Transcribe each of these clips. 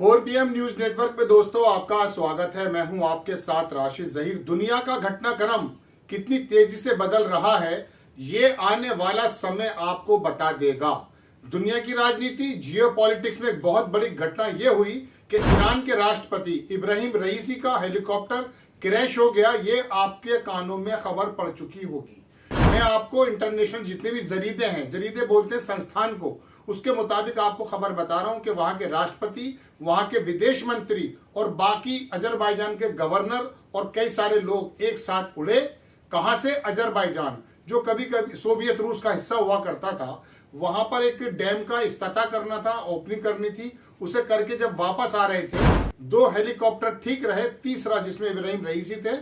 4 PM news network में दोस्तों आपका स्वागत है। मैं हूं आपके साथ राशिद जहीर। दुनिया का घटनाक्रम कितनी तेजी से बदल रहा है ये आने वाला समय आपको बता देगा। दुनिया की राजनीति जियोपॉलिटिक्स में एक बहुत बड़ी घटना यह हुई कि ईरान के राष्ट्रपति इब्राहिम रईसी का हेलीकॉप्टर क्रैश हो गया। ये आपके कानों में खबर पड़ चुकी होगी। मैं आपको इंटरनेशनल जितने भी जरीदे बोलते हैं संस्थान को, उसके मुताबिक आपको खबर बता रहा हूं कि वहां के राष्ट्रपति, वहां के विदेश मंत्री और बाकी अजरबैजान के गवर्नर और कई सारे लोग एक साथ उड़े। कहां से? अजरबैजान, जो कभी कभी सोवियत रूस का हिस्सा हुआ करता था। वहां पर एक डैम का इफ्तिताह करना था, ओपनिंग करनी थी। उसे करके जब वापस आ रहे थे, 2 हेलीकॉप्टर ठीक रहे, तीसरा जिसमें इब्राहिम रईसी थे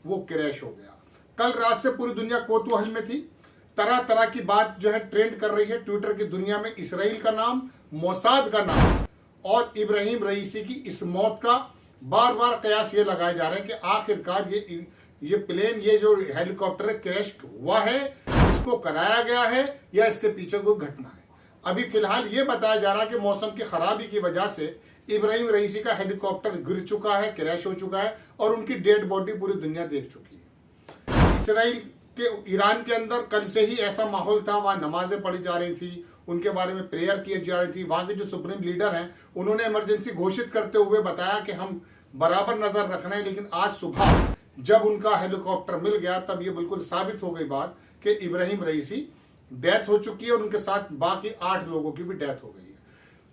वो क्रैश हो गया। कल रात से पूरी दुनिया कौतूहल में थी। तरह तरह की बात जो है ट्रेंड कर रही है ट्विटर की दुनिया में। इसराइल का नाम, मोसाद का नाम और इब्राहिम रईसी की इस मौत का बार बार कयास ये लगाए जा रहे हैं कि आखिरकार ये प्लेन, ये जो हेलीकॉप्टर क्रैश हुआ है, इसको कराया गया है या इसके पीछे कोई घटना है। अभी फिलहाल ये बताया जा रहा है कि मौसम की खराबी की वजह से इब्राहिम रईसी का हेलीकॉप्टर गिर चुका है, क्रैश हो चुका है और उनकी डेड बॉडी पूरी दुनिया देख चुकी है। इसराइल के ईरान के अंदर कल से ही ऐसा माहौल था, वहां नमाजें पढ़ी जा रही थी, उनके बारे में प्रेयर की जा रही थी। वहां के जो सुप्रीम लीडर हैं उन्होंने इमरजेंसी घोषित करते हुए बताया कि हम बराबर नजर रख रहे हैं। लेकिन आज सुबह जब उनका हेलीकॉप्टर मिल गया तब ये बिल्कुल साबित हो गई बात कि इब्राहिम रईसी डेथ हो चुकी है और उनके साथ बाकी 8 लोगों की भी डेथ हो गई है।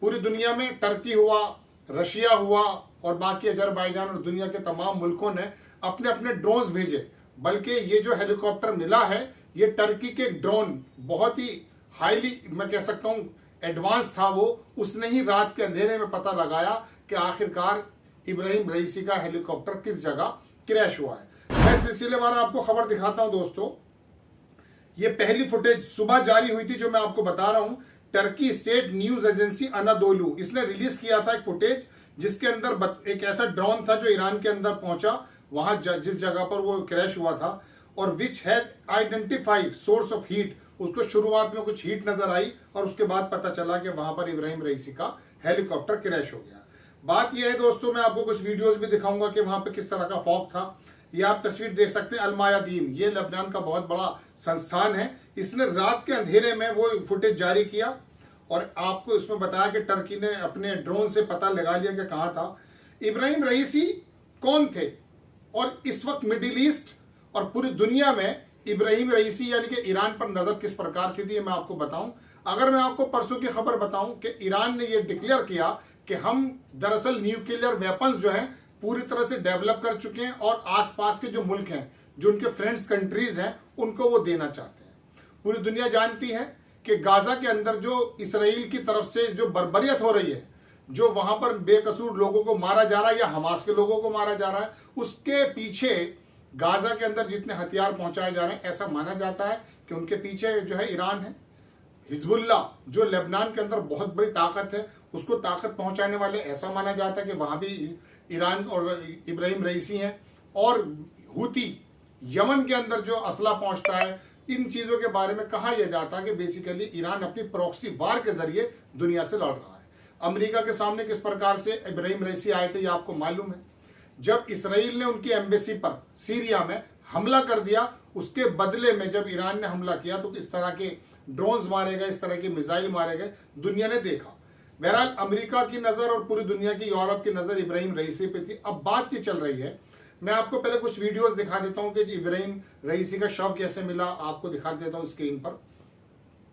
पूरी दुनिया में टर्की हुआ, रशिया हुआ और बाकी अजरबैजान और दुनिया के तमाम मुल्कों ने अपने अपने ड्रोन्स भेजे। बल्कि ये जो हेलीकॉप्टर मिला है ये टर्की के ड्रोन, बहुत ही हाईली, मैं कह सकता हूं एडवांस था वो। उसने ही रात के अंधेरे में पता लगाया कि आखिरकार इब्राहिम रईसी का हेलीकॉप्टर किस जगह क्रैश हुआ है। मैं सिलसिलेवार आपको खबर दिखाता हूं दोस्तों। ये पहली फुटेज सुबह जारी हुई थी जो मैं आपको बता रहा हूं। टर्की स्टेट न्यूज एजेंसी अनादोलू इसने रिलीज किया था एक फुटेज जिसके अंदर एक ऐसा ड्रोन था जो ईरान के अंदर पहुंचा, वहां जिस जगह पर वो क्रैश हुआ था, और which has identified source of heat. उसको शुरुआत में कुछ हीट नजर आई और उसके बाद पता चला कि वहां पर इब्राहिम रईसी का हेलीकॉप्टर क्रैश हो गया। बात यह है दोस्तों, मैं आपको कुछ वीडियोस भी दिखाऊंगा कि वहां पे किस तरह का फॉग था। ये आप तस्वीर देख सकते हैं। अलमायादीन, ये लेबनान का बहुत बड़ा संस्थान है। इसने रात के अंधेरे में वो फुटेज जारी किया और आपको इसमें बताया कि टर्की ने अपने ड्रोन से पता लगा लिया कि कहां था। इब्राहिम रईसी कौन थे और इस वक्त मिडिल ईस्ट और पूरी दुनिया में इब्राहिम रईसी यानी कि ईरान पर नजर किस प्रकार से थी, मैं आपको बताऊं। अगर मैं आपको परसों की खबर बताऊं कि ईरान ने यह डिक्लेयर किया कि हम दरअसल न्यूक्लियर वेपन्स जो हैं पूरी तरह से डेवलप कर चुके हैं और आसपास के जो मुल्क हैं, जो उनके फ्रेंड्स कंट्रीज हैं, उनको वो देना चाहते हैं। पूरी दुनिया जानती है कि गाजा के अंदर जो इसराइल की तरफ से जो बर्बरियत हो रही है, जो वहां पर बेकसूर लोगों को मारा जा रहा है या हमास के लोगों को मारा जा रहा है, उसके पीछे गाजा के अंदर जितने हथियार पहुंचाए जा रहे हैं, ऐसा माना जाता है कि उनके पीछे जो है ईरान है। हिजबुल्ला जो लेबनान के अंदर बहुत बड़ी ताकत है, उसको ताकत पहुंचाने वाले ऐसा माना जाता है कि वहां भी ईरान और इब्राहिम रईसी हैं। और हुती यमन के अंदर जो असला पहुंचता है, इन चीजों के बारे में कहा यह जाता है कि बेसिकली ईरान अपनी प्रॉक्सी वार के जरिए दुनिया से लड़ रहा है। अमेरिका के सामने किस प्रकार से इब्राहिम रईसी आए थे ये आपको मालूम है। जब इसराइल ने उनकी एम्बेसी पर सीरिया में हमला कर दिया, उसके बदले में जब ईरान ने हमला किया तो इस तरह के ड्रोन्स मारे गए, इस तरह के मिसाइल मारे गए, दुनिया ने देखा। बहरहाल अमेरिका की नजर और पूरी दुनिया की, यूरोप की नजर इब्राहिम रईसी पे थी। अब बात ये चल रही है, मैं आपको पहले कुछ वीडियोस दिखा देता हूं कि इब्राहिम रईसी का शव कैसे मिला। आपको दिखा देता हूं स्क्रीन पर।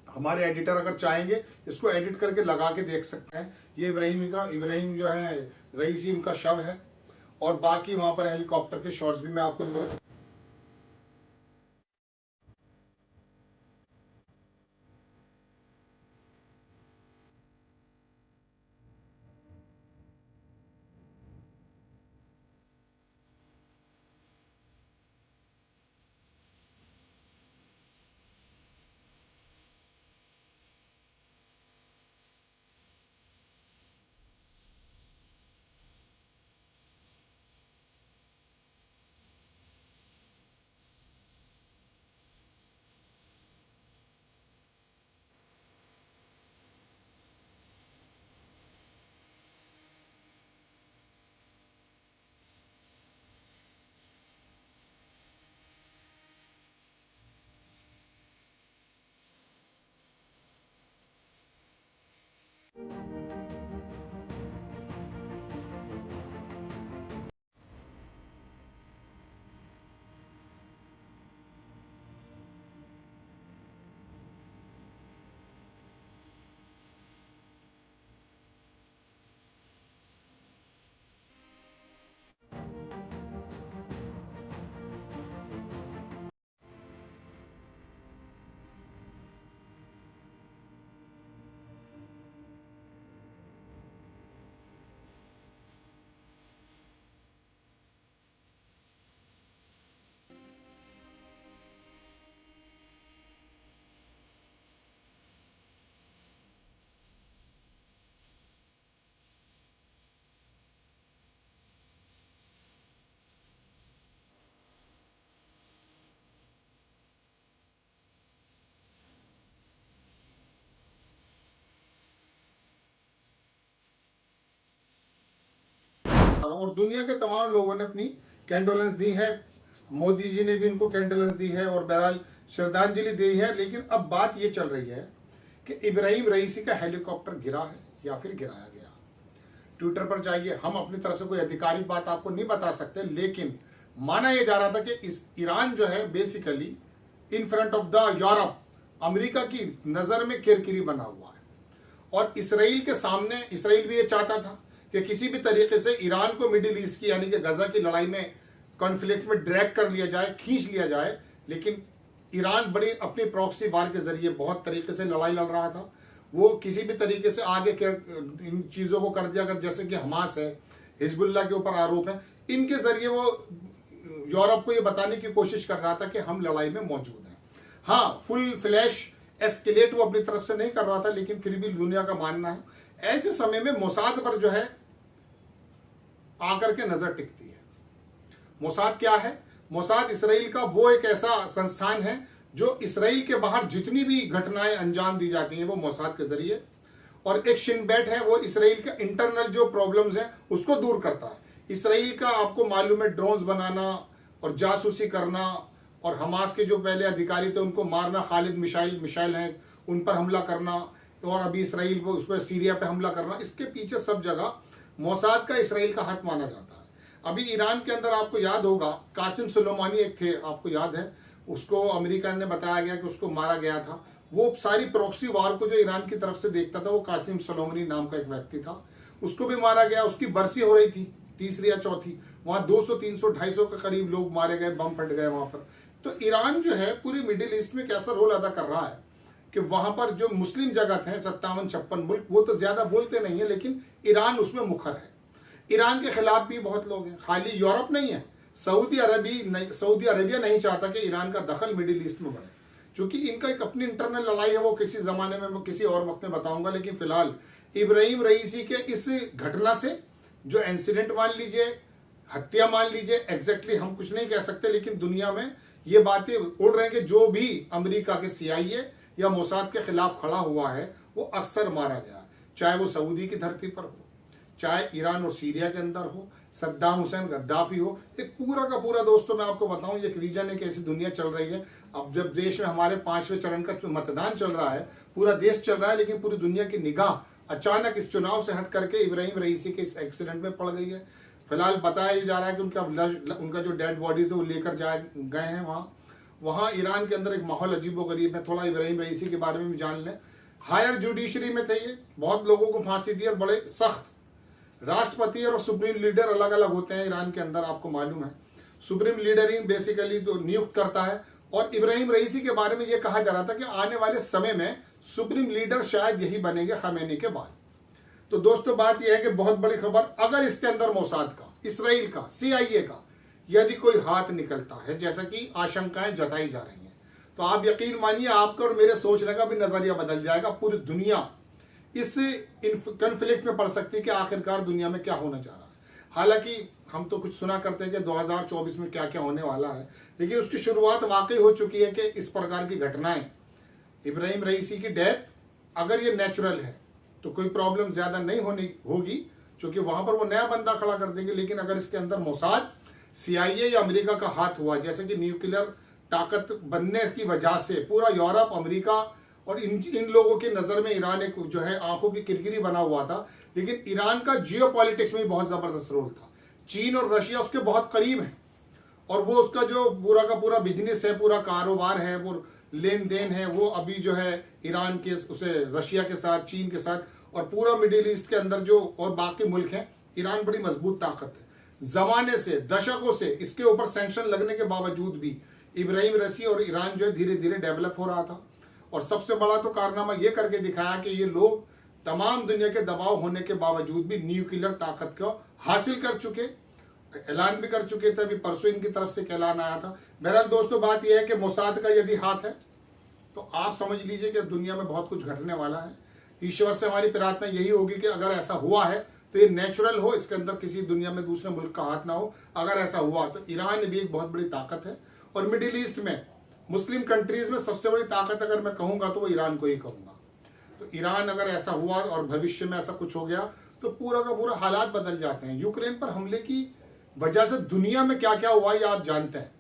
हमारे एडिटर अगर चाहेंगे इसको एडिट करके लगा के देख सकते हैं। ये इब्राहिम जो है रईसी, उनका शव है और बाकी वहां पर हेलीकॉप्टर के शॉट्स भी मैं आपको रहा हूँ, और दुनिया के तमाम लोगों ने अपनी कैंडोलेंस दी है, मोदी जी ने भी इनको कैंडोलेंस दी है और बहरहाल श्रद्धांजलि दी है। लेकिन अब बात ये चल रही है कि इब्राहिम रईसी का हेलीकॉप्टर गिरा है या फिर गिराया गया। ट्विटर पर जाइए, हम अपनी तरफ से कोई आधिकारिक बात आपको नहीं बता सकते, लेकिन माना यह जा रहा था कि इस ईरान जो है basically in front of the Europe, America की नजर में किरकिरी बना हुआ है। और इसराइल के सामने, इसराइल भी ये चाहता था कि किसी भी तरीके से ईरान को मिडिल ईस्ट की यानी कि गजा की लड़ाई में, कॉन्फ्लिक्ट में ड्रैग कर लिया जाए, खींच लिया जाए। लेकिन ईरान बड़ी अपनी प्रॉक्सी वार के जरिए बहुत तरीके से लड़ाई लड़ रहा था। वो किसी भी तरीके से आगे इन चीजों को कर दिया, अगर जैसे कि हमास है, हिजबुल्लाह के ऊपर आरोप है, इनके जरिए वो यूरोप को ये बताने की कोशिश कर रहा था कि हम लड़ाई में मौजूद हैं। हाँ, फुल फ्लैश एस्केलेट वो अपनी तरफ से नहीं कर रहा था, लेकिन फिर भी दुनिया का मानना है ऐसे समय में मोसाद पर जो है आकर के नजर टिकती है। मोसाद क्या है? मोसाद इसराइल का वो एक ऐसा संस्थान है जो इसराइल के बाहर जितनी भी घटनाएं अंजाम दी जाती हैं वो मोसाद के जरिए, और एक शिन बेट है, वो इसराइल का इंटरनल जो प्रॉब्लम्स हैं उसको दूर करता है। इसराइल का आपको मालूम है ड्रोन्स बनाना और जासूसी करना, और हमास के जो पहले अधिकारी थे उनको मारना, खालिद मिशाइल हैं उन पर हमला करना, और अभी इसराइल को उस पर सीरिया पे हमला करना, इसके पीछे सब जगह मोसाद का इसराइल का हाथ माना जाता है। अभी ईरान के अंदर आपको याद होगा कासिम सुलेमानी एक थे, आपको याद है, उसको अमेरिका ने बताया गया कि उसको मारा गया था। वो सारी प्रॉक्सी वार को जो ईरान की तरफ से देखता था वो कासिम सुलेमानी नाम का एक व्यक्ति था, उसको भी मारा गया। उसकी बरसी हो रही थी, तीसरी या चौथी, वहां 200, 300, 250 के करीब लोग मारे गए, बम फट गए वहां पर। तो ईरान जो है पूरी मिडिल ईस्ट में कैसा रोल अदा कर रहा है कि वहां पर जो मुस्लिम जगत है 57-56 मुल्क, वो तो ज्यादा बोलते नहीं है, लेकिन ईरान उसमें मुखर है। ईरान के खिलाफ भी बहुत लोग हैं, खाली यूरोप नहीं है, सऊदी अरेबिया नहीं चाहता कि ईरान का दखल मिडिल ईस्ट में बढ़े, क्योंकि इनका एक अपनी इंटरनल लड़ाई है। वो किसी जमाने में, मैं किसी और वक्त में बताऊंगा, लेकिन फिलहाल इब्राहिम रईसी के इस घटना से जो इंसिडेंट मान लीजिए, हत्या मान लीजिए, एग्जैक्टली हम कुछ नहीं कह सकते, लेकिन दुनिया में ये बातें उड़ रही हैं कि जो भी अमेरिका के CIA या मोसाद के खिलाफ खड़ा हुआ है वो अक्सर मारा गया, चाहे वो सऊदी की धरती पर हो, चाहे ईरान और सीरिया के अंदर हो, सद्दाम हुसैन, गद्दाफी हो। एक पूरा का पूरा, दोस्तों मैं आपको बताऊं, एक रीजन है कि ऐसी दुनिया चल रही है। अब जब देश में हमारे 5वें चरण का मतदान चल रहा है, पूरा देश चल रहा है, लेकिन पूरी दुनिया की निगाह अचानक इस चुनाव से हट करके इब्राहिम रईसी के इस एक्सीडेंट में पड़ गई है। फिलहाल बताया जा रहा है कि उनका जो डेड बॉडीज है वो लेकर गए हैं वहां ईरान के अंदर एक माहौल अजीबोगरीब है। थोड़ा इब्राहिम रईसी के बारे में भी जान लें। हायर जुडिशरी में थे ये, बहुत लोगों को फांसी दी और बड़े सख्त राष्ट्रपति और सुप्रीम लीडर अलग अलग होते हैं ईरान के अंदर, आपको मालूम है। सुप्रीम लीडर ही बेसिकली तो नियुक्त करता है, और इब्राहिम रईसी के बारे में यह कहा जा रहा था कि आने वाले समय में सुप्रीम लीडर शायद यही बनेंगे खमेनी के बाद। तो दोस्तों बात यह है कि बहुत बड़ी खबर, अगर इसके अंदर मोसाद का, इसराइल का, CIA का यदि कोई हाथ निकलता है, जैसा कि आशंकाएं जताई जा रही हैं, तो आप यकीन मानिए आपका और मेरे सोचने का भी नजरिया बदल जाएगा। पूरी दुनिया इस कॉन्फ्लिक्ट में पड़ सकती है कि आखिरकार दुनिया में क्या होने जा रहा है। हालांकि हम तो कुछ सुना करते हैं कि 2024 में क्या क्या होने वाला है, लेकिन उसकी शुरुआत वाकई हो चुकी है कि इस प्रकार की घटनाएं, इब्राहिम रईसी की डेथ अगर ये नेचुरल है तो कोई प्रॉब्लम ज्यादा नहीं होगी, क्योंकि वहां पर वो नया बंदा खड़ा कर देंगे। लेकिन अगर इसके अंदर मोसाद, CIA या अमेरिका का हाथ हुआ, जैसे कि न्यूक्लियर ताकत बनने की वजह से पूरा यूरोप, अमेरिका और इन लोगों की नजर में ईरान एक जो है आंखों की किरकिरी बना हुआ था। लेकिन ईरान का जियोपॉलिटिक्स में भी बहुत जबरदस्त रोल था। चीन और रशिया उसके बहुत करीब है, और वो उसका जो पूरा का पूरा बिजनेस है, पूरा कारोबार है, वो लेन देन है, वो अभी जो है ईरान के उसे रशिया के साथ, चीन के साथ और पूरा मिडिल ईस्ट के अंदर जो और बाकी मुल्क हैं, ईरान बड़ी मजबूत ताकत है। जमाने से, दशकों से इसके ऊपर सैंक्शन लगने के बावजूद भी इब्राहिम रईसी और ईरान जो है धीरे धीरे डेवलप हो रहा था। और सबसे बड़ा तो कारनामा ये करके दिखाया कि ये लोग तमाम दुनिया के दबाव होने के बावजूद भी न्यूक्लियर ताकत को हासिल कर चुके, ऐलान भी कर चुके थे। अभी परसों इनकी तरफ से ऐलान आया था। बहरहाल दोस्तों बात यह है कि मोसाद का यदि हाथ है तो आप समझ लीजिए कि दुनिया में बहुत कुछ घटने वाला है। ईश्वर से हमारी प्रार्थना यही होगी कि अगर ऐसा हुआ है तो ये नेचुरल हो, इसके अंदर किसी दुनिया में दूसरे मुल्क का हाथ ना हो। अगर ऐसा हुआ तो ईरान भी एक बहुत बड़ी ताकत है, और मिडिल ईस्ट में मुस्लिम कंट्रीज में सबसे बड़ी ताकत अगर मैं कहूंगा तो वो ईरान को ही कहूंगा। तो ईरान अगर ऐसा हुआ और भविष्य में ऐसा कुछ हो गया तो पूरा का पूरा हालात बदल जाते हैं। यूक्रेन पर हमले की वजह से दुनिया में क्या क्या हुआ ये आप जानते हैं।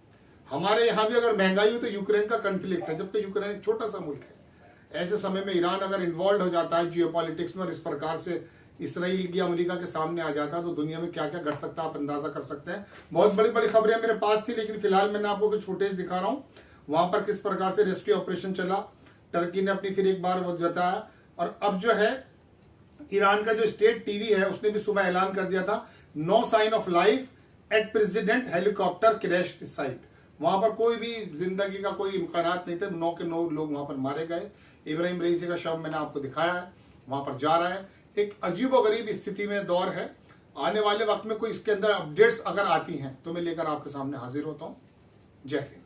हमारे यहाँ भी अगर महंगाई हो तो यूक्रेन का कन्फ्लिक्ट है, जबकि यूक्रेन एक छोटा सा मुल्क है। ऐसे समय में ईरान अगर इन्वॉल्व हो जाता है जियोपॉलिटिक्स में और इस प्रकार से इसराइल की अमेरिका के सामने आ जाता है तो दुनिया में क्या क्या घट सकता है आप अंदाजा कर सकते हैं। बहुत बड़ी बड़ी खबरें मेरे पास थी, लेकिन फिलहाल मैंने आपको कुछ फुटेज दिखा रहा हूँ वहां पर किस प्रकार से रेस्क्यू ऑपरेशन चला। टर्की ने अपनी फिर एक बार वो बताया, और अब जो है ईरान का जो स्टेट टीवी है उसने भी सुबह ऐलान कर दिया था, no sign of life at president helicopter crash site. वहां पर कोई भी जिंदगी का कोई इम्कानात नहीं थे, 9 के 9 लोग वहां पर मारे गए। इब्राहिम रईसी का शव मैंने आपको दिखाया है, वहां पर जा रहा है। एक अजीबोगरीब स्थिति में दौर है। आने वाले वक्त में कोई इसके अंदर अपडेट्स अगर आती हैं तो मैं लेकर आपके सामने हाजिर होता हूं। जय हिंद।